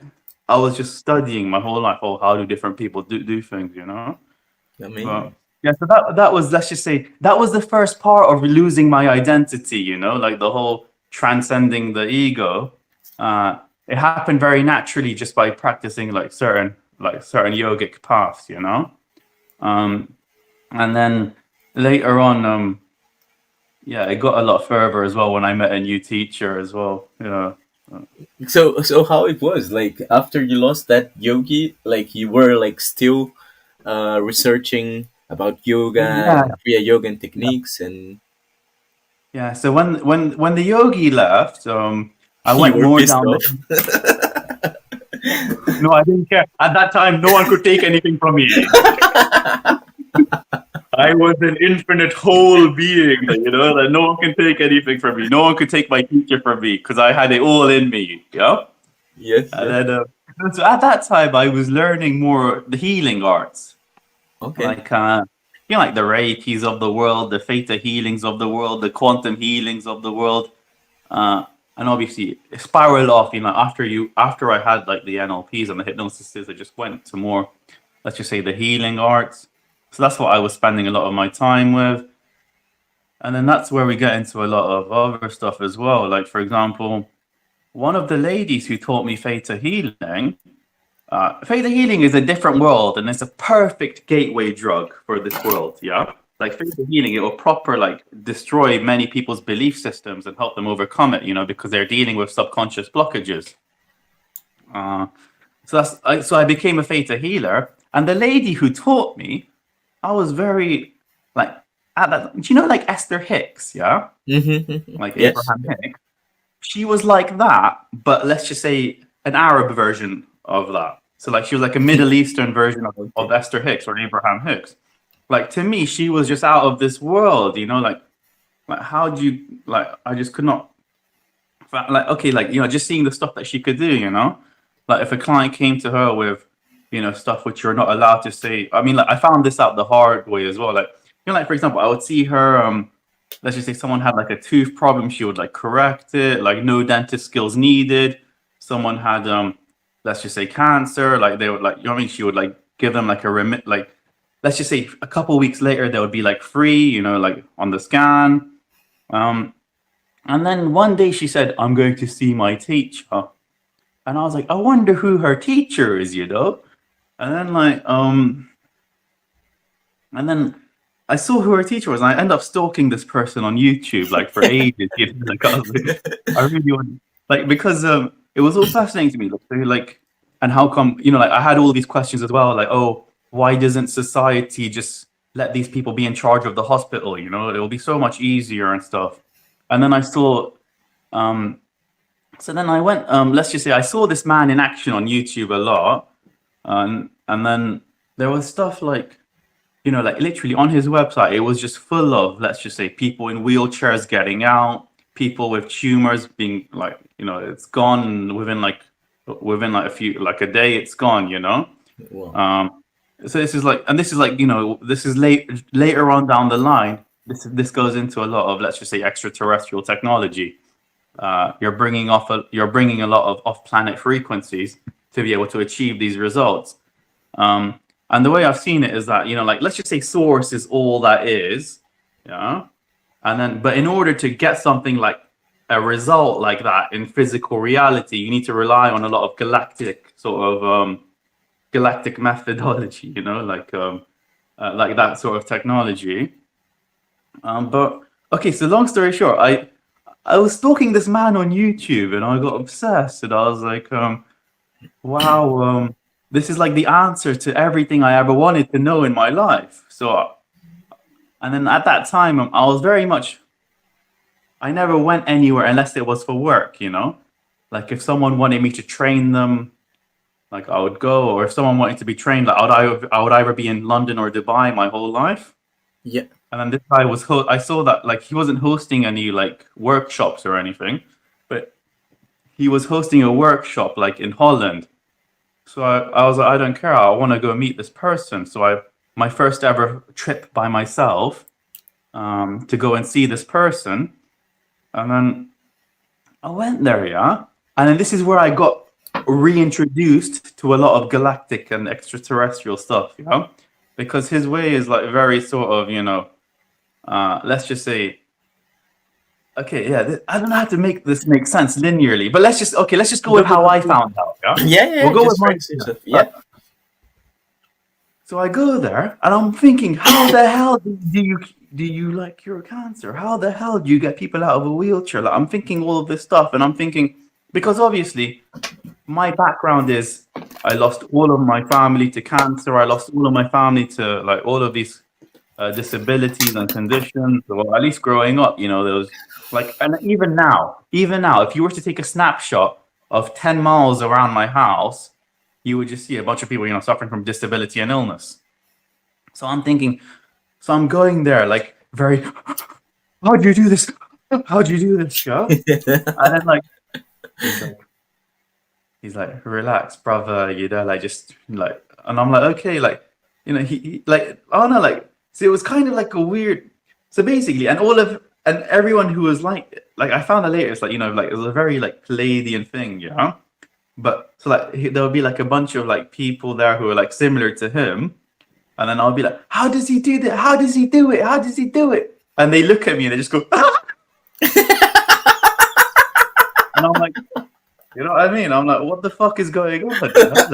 I was just studying my whole life. Oh, how do different people do things? But Amazing. yeah, so that was, let's just say, that was the first part of losing my identity. Like the whole transcending the ego. It happened very naturally just by practicing like certain yogic paths. Um, and then later on, yeah, it got a lot further as well when I met a new teacher as well. So how it was like after you lost that yogi, like you were like still researching about yoga Yeah, and Kriya yoga and techniques, and yeah. So when the yogi left, I you went were more pissed down off. the. No, I didn't care. At that time, no one could take anything from me. I was an infinite whole being, that no one can take anything from me. No one could take my teacher from me because I had it all in me. Yes, And yes. then, so at that time, I was learning more the healing arts, Okay. like like the Reikis of the world, the Theta healings of the world, the quantum healings of the world, and obviously it spiraled off. After I had like the NLPs and the hypnosis, I just went to more, let's just say, the healing arts. So that's what I was spending a lot of my time with. And then that's where we get into a lot of other stuff as well. Like, for example, one of the ladies who taught me Theta healing is a different world and it's a perfect gateway drug for this world. Yeah. Like Theta healing, it will proper like destroy many people's belief systems and help them overcome it, because they're dealing with subconscious blockages. Uh, so I became a Theta healer. And the lady who taught me, I was very like at that. Do you know like Esther Hicks? Yeah, Mm-hmm. like Yes. Abraham Hicks. She was like that, but let's just say an Arab version of that. So like she was like a Middle Eastern version of Okay. Esther Hicks or Abraham Hicks. Like to me, she was just out of this world. Like how do you like? I just could not. Like okay, like just seeing the stuff that she could do. Like if a client came to her with stuff which you're not allowed to say. I mean, like I found this out the hard way as well. Like like for example, I would see her. Let's just say someone had like a tooth problem, she would like correct it, like no dentist skills needed. Someone had let's just say cancer, like they would like what I mean, she would like give them like a remit, like let's just say a couple weeks later they would be like free, like on the scan. Um And then one day she said, I'm going to see my teacher. And I was like, I wonder who her teacher is, you know? And then and then I saw who her teacher was, and I ended up stalking this person on YouTube like for ages. You know? Like I was like, I really want, like, because it was all fascinating to me, like, and how come, you know, like I had all these questions as well, like, oh, why doesn't society just let these people be in charge of the hospital? You know, it'll be so much easier and stuff. And then I saw, um, so then I went, let's just say I saw this man in action on YouTube a lot, and then there was stuff like, you know, like literally on his website, it was just full of, let's just say, people in wheelchairs getting out, people with tumors being like, you know, it's gone within like a few, like a day, it's gone, you know. Wow. So this is like, and this is like, you know, this is later on down the line. This goes into a lot of, let's just say, extraterrestrial technology. You're bringing a lot of off-planet frequencies to be able to achieve these results. And the way I've seen it is that, you know, like, let's just say source is all that is, yeah. And then, but in order to get something like a result like that in physical reality, you need to rely on a lot of galactic sort of galactic methodology, you know, like that sort of technology. But okay, so long story short, I was stalking this man on YouTube and I got obsessed, and I was like, wow, this is like the answer to everything I ever wanted to know in my life. So, and then at that time, I was very much, I never went anywhere unless it was for work, you know? Like if someone wanted me to train them, like I would go, or if someone wanted to be trained, like I would either be in London or Dubai my whole life. Yeah. And then this guy was, I saw that like he wasn't hosting any like workshops or anything, but he was hosting a workshop like in Holland. So I was like, I don't care. I want to go meet this person. So my first ever trip by myself to go and see this person. And then I went there, yeah. And then this is where I got reintroduced to a lot of galactic and extraterrestrial stuff, you know, because his way is like very sort of, you know, let's just say, okay, yeah, I don't know how to make this make sense linearly, but let's just go with how I found out, yeah? Yeah, We'll go with just my, phrase yourself. Yeah. So I go there and I'm thinking, how the hell do you like cure cancer? How the hell do you get people out of a wheelchair? Like, I'm thinking all of this stuff, and I'm thinking, because obviously my background is I lost all of my family to cancer. I lost all of my family to like all of these disabilities and conditions, or at least growing up, you know, those like, and even now, if you were to take a snapshot of 10 miles around my house, you would just see a bunch of people, you know, suffering from disability and illness. So I'm thinking, so I'm going there like very, how'd you do this? How'd you do this, yeah? And then like, he's like, relax, brother, you know, like just like, and I'm like, okay, like, you know, he like, I don't know, like, so it was kind of like a weird, so basically, and everyone who was like I found out later, it's like, you know, like it was a very like Palladian thing, yeah. But so like there would be like a bunch of like people there who are like similar to him, and then I'll be like, how does he do that? How does he do it? How does he do it? And they look at me and they just go, ah! And I'm like, you know what I mean? I'm like, what the fuck is going on? You know?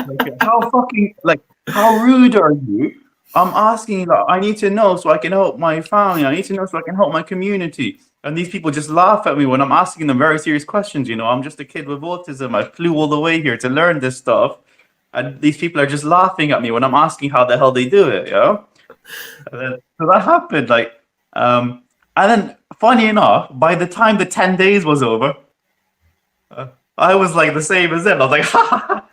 Like, how fucking, like, how rude are you? I'm asking, like, I need to know so I can help my family. I need to know so I can help my community. And these people just laugh at me when I'm asking them very serious questions. You know, I'm just a kid with autism. I flew all the way here to learn this stuff. And these people are just laughing at me when I'm asking how the hell they do it, you know? And then, so that happened, like, and then funny enough, by the time the 10 days was over, I was like the same as them. I was like, ha,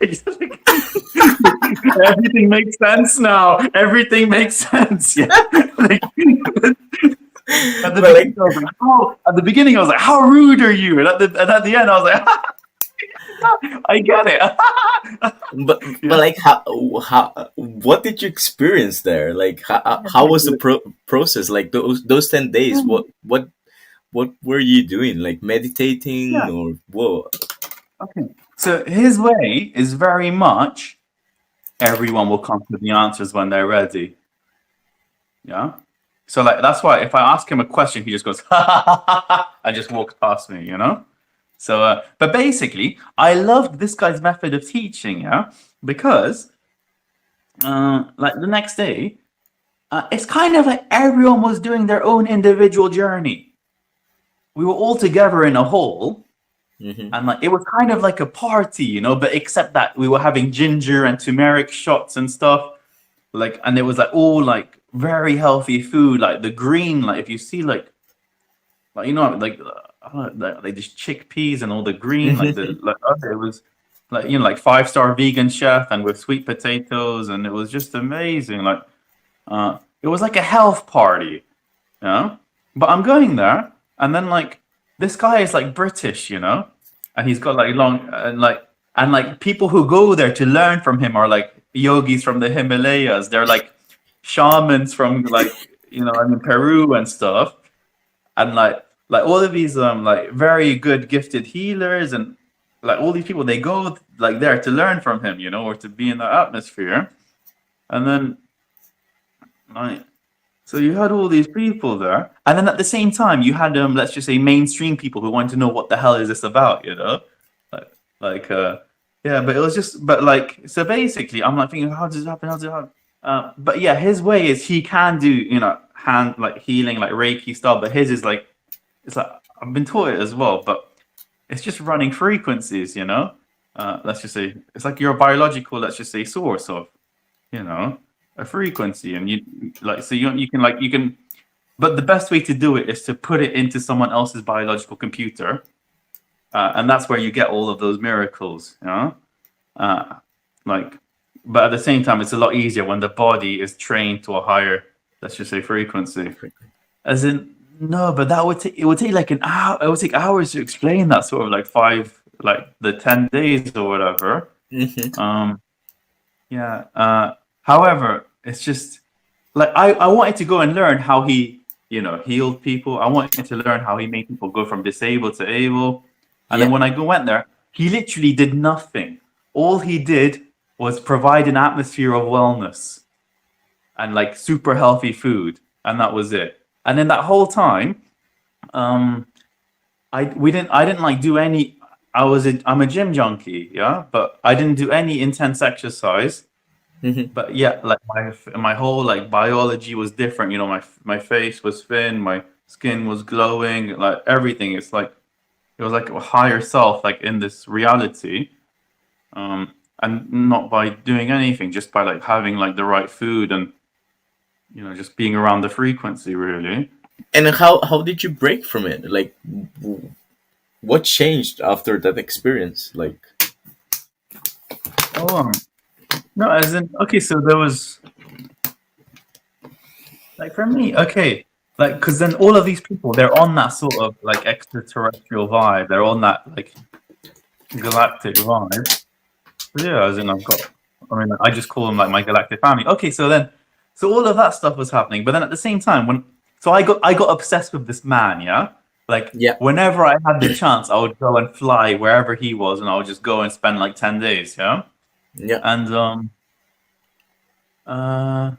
everything makes sense now. Everything makes sense. Yeah. Like, at the beginning, I was like, how rude are you? And at the end, I was like, I get it. But like what did you experience there? Like how was the process? Like those 10 days, what were you doing? Like meditating Yeah. or whoa? Okay. So his way is very much everyone will come to the answers when they're ready. Yeah. So like that's why if I ask him a question, he just goes ha ha ha ha ha, and just walks past me, you know. So, but basically, I loved this guy's method of teaching, yeah, because like the next day, it's kind of like everyone was doing their own individual journey. We were all together in a hall, Hmm. and like it was kind of like a party, you know, but except that we were having ginger and turmeric shots and stuff, like, and it was like all like very healthy food, like the green, like if you see like you know like I don't know, like these chickpeas and all the green like the like it was like you know like 5-star vegan chef and with sweet potatoes and it was just amazing like it was like a health party, you know. But I'm going there and then like this guy is like British, you know, and he's got like long and like people who go there to learn from him are like yogis from the Himalayas. They're like shamans from like you know I mean Peru and stuff and like all of these like very good gifted healers and like all these people they go like there to learn from him, you know, or to be in that atmosphere. And then like so you had all these people there and then at the same time you had let's just say mainstream people who wanted to know what the hell is this about, you know, like like yeah, but it was just but like so basically I'm like thinking how does it happen, how does it happen, but yeah, his way is he can do you know hand like healing like Reiki style, but his is like it's like I've been taught it as well, but it's just running frequencies, you know. Let's just say it's like your biological, let's just say, source of, you know, a frequency, and you like so you can like you can, but the best way to do it is to put it into someone else's biological computer, and that's where you get all of those miracles, you know. Uh, like, but at the same time, it's a lot easier when the body is trained to a higher, let's just say, frequency. As in, no, but that would take it would take like an hour. It would take hours to explain that sort of like like the 10 days or whatever. Hmm. Um, yeah. However, it's just like I wanted to go and learn how he, you know, healed people. I wanted to learn how he made people go from disabled to able. And then Yeah. when went there, he literally did nothing. All he did was provide an atmosphere of wellness and like super healthy food, and that was it. And then that whole time, um, I didn't like do any. I'm a gym junkie, yeah, but I didn't do any intense exercise. Hmm. But yeah, like my whole like biology was different. You know, my face was thin, my skin was glowing, like everything. It's like it was like a higher self, like in this reality. And not by doing anything, just by like having like the right food and you know just being around the frequency, really. And how did you break from it? Like, what changed after that experience? Like, Oh, no, as in okay, so there was like for me, okay, like because then all of these people they're on that sort of like extraterrestrial vibe. They're on that like galactic vibe. So, yeah, as in I mean, I just call them like my galactic family. Okay, so then, so all of that stuff was happening, but then at the same time, so I got obsessed with this man, yeah. Like yeah, whenever I had the chance, I would go and fly wherever he was, and I would just go and spend like 10 days, yeah. yeah. And uh,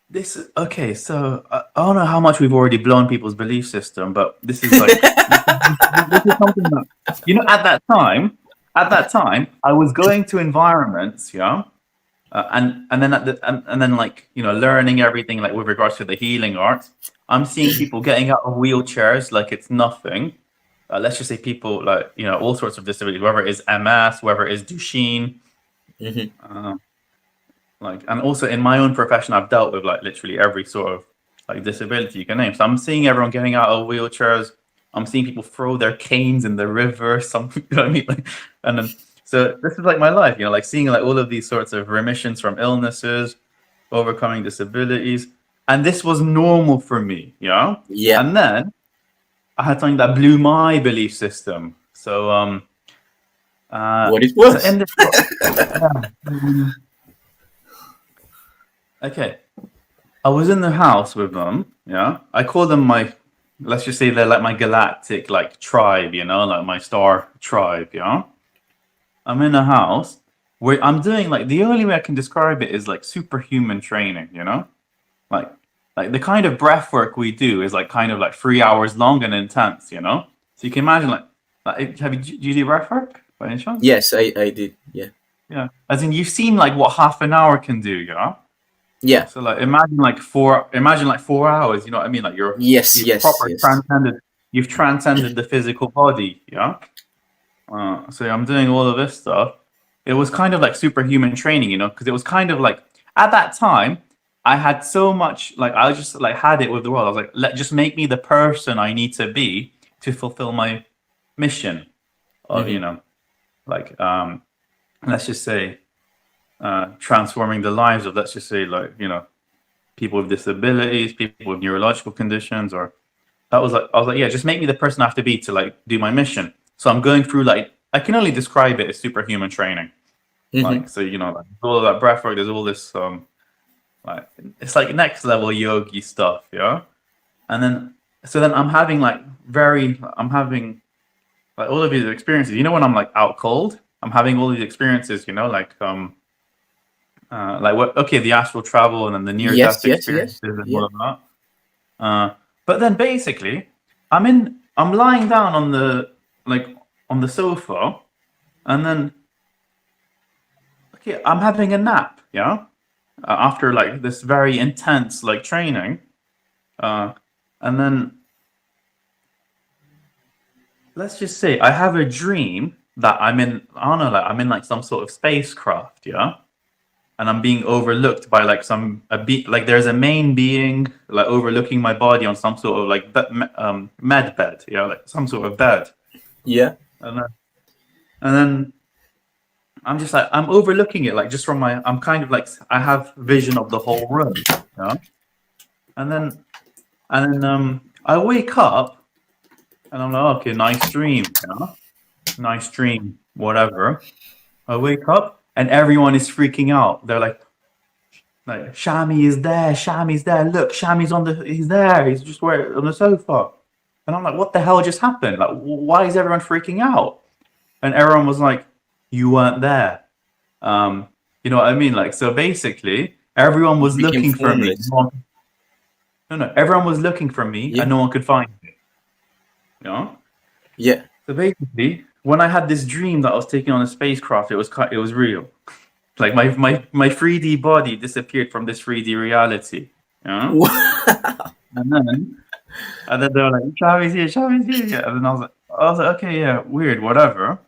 this okay, so I don't know how much we've already blown people's belief system, but this is like this is something that you know at that time I was going to environments, yeah, and then and then like you know learning everything like with regards to the healing arts. I'm seeing people getting out of wheelchairs like it's nothing. Let's just say people like you know all sorts of disabilities, whether it is MS, whether it is Duchenne, Hmm. uh, like and also in my own profession, I've dealt with like literally every sort of like disability you can name. So I'm seeing everyone getting out of wheelchairs. I'm seeing people throw their canes in the river. Some, you know what I mean? Like, and then so this is like my life, you know, like seeing like all of these sorts of remissions from illnesses, overcoming disabilities, and this was normal for me, you know. Yeah. And then I had something that blew my belief system. So What it so was? in this, yeah, okay. I was in the house with them. Yeah, I call them my. Let's just say they're like my galactic like tribe. You know, like my star tribe. Yeah, I'm in a house where I'm doing like the only way I can describe it is like superhuman training. You know, like like the kind of breath work we do is like kind of like 3 hours long and intense, you know? So you can imagine like do you do breath work by any chance? Yes, I did. Yeah. Yeah. As in you've seen like what half an hour can do, yeah? Yeah. So like imagine like 4 hours, you know what I mean? Like Yes, you've yes, proper yes. transcended the physical body, yeah? So I'm doing all of this stuff. It was kind of like superhuman training, you know, because it was kind of like at that time I had so much like I just like had it with the world. I was like, just make me the person I need to be to fulfill my mission of, Mm-hmm. like let's just say transforming the lives of, let's just say, like, people with disabilities, people with neurological conditions, or that was like I was like, yeah, just make me the person I have to be to like do my mission. So I'm going through like I can only describe it as superhuman training. Mm-hmm. Like so, like all of that breath work, there's all this like it's like next level yogi stuff, yeah. And then then I'm having like all of these experiences. You know, when I'm like out cold, I'm having all these experiences. Like what? Okay, the astral travel and then the near Yes, death yes, experiences yes. and all Yeah. of that. But then basically, I'm lying down on the like on the sofa, and then okay, I'm having a nap. Yeah, after like this very intense like training, uh, and then let's just say I have a dream that I'm in. I don't know, like I'm in like some sort of spacecraft. Yeah, and I'm being overlooked by like like there's a main being like overlooking my body on some sort of like med bed, like some sort of bed, Yeah. and then, and then I'm just like I'm overlooking it like just from my I'm kind of like I have vision of the whole room, yeah, and then I wake up and I'm like, okay, nice dream, nice dream, whatever. I wake up and everyone is freaking out. They're like, Shami is there. Shami's there. Look, he's there. He's just where on the sofa. And I'm like, what the hell just happened? Like, why is everyone freaking out? And everyone was like, you weren't there. Um, you know what I mean? Like, so basically, everyone You was became looking for me. formless. No, everyone was looking for me, Yeah. and no one could find me. You know. Yeah. So basically, when I had this dream that I was taking on a spacecraft, it was real. Like my 3D body disappeared from this 3D reality. You know. And then they were like, Chavi's here, yeah. And then I was like, okay, yeah, weird, whatever.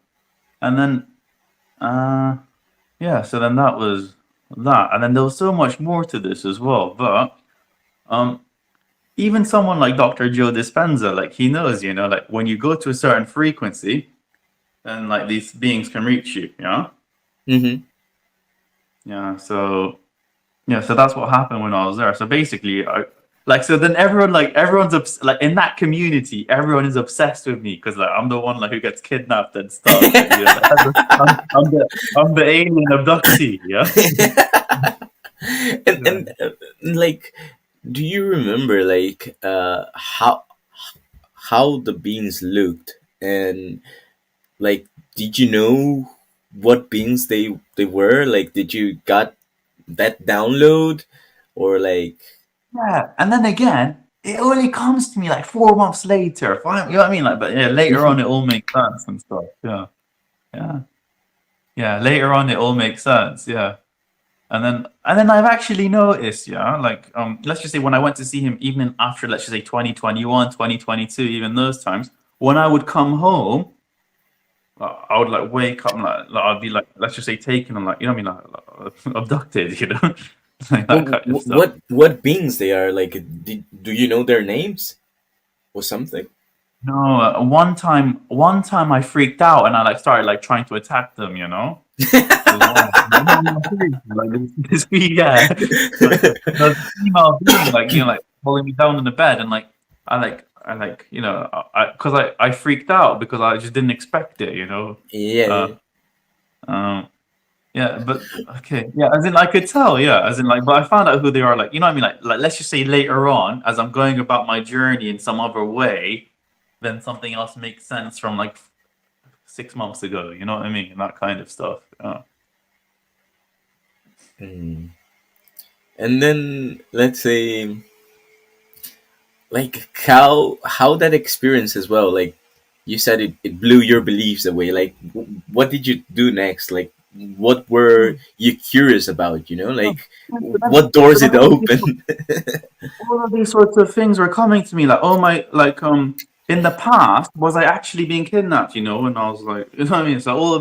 And then, yeah, so then that was that. And then there was so much more to this as well. But um, even someone like Dr. Joe Dispenza, like he knows, like when you go to a certain frequency, then like these beings can reach you, yeah? Mm-hmm. Yeah, so yeah, so that's what happened when I was there. So basically, so then like in that community, everyone is obsessed with me because like I'm the one like who gets kidnapped and stuff. And, like, I'm the alien abductee. Yeah. and like, do you remember like how the beans looked, and like, did you know what beans they were? Like, did you got that download, or like? Yeah, and then again, it only comes to me like 4 months later. You know what I mean? Like, but yeah, later on it all makes sense and stuff. Yeah, yeah, yeah. Later on it all makes sense. Yeah. And then I've actually noticed, yeah, like let's just say when I went to see him, even after let's just say 2021, 2022, even those times, when I would come home, I would like wake up and like I'd be like, let's just say taken and like, you know what I mean, like, abducted, like that kind of stuff. What beings they are? Like, do you know their names or something? No, one time I freaked out and I like started like trying to attack them, as well. No, seriously, like yeah, the female being like like pulling me down in the bed and like I because I freaked out because I just didn't expect it, Yeah, uh yeah. um yeah, but okay, yeah, as in I could tell, yeah, as in like, but I found out who they are, like, you know what I mean, like let's just say later on as I'm going about my journey in some other way, then something else makes sense from like 6 months ago, you know what I mean, and that kind of stuff. Mm. And then let's say. like how that experience as well, like you said, it blew your beliefs away. Like what did you do next? Like what were Hmm. you curious about, No. like Remember, what doors it remember open? all of these sorts of things were coming to me, like, oh my, like, in the past, was I actually being kidnapped, and I was like, you know what I mean? So all of these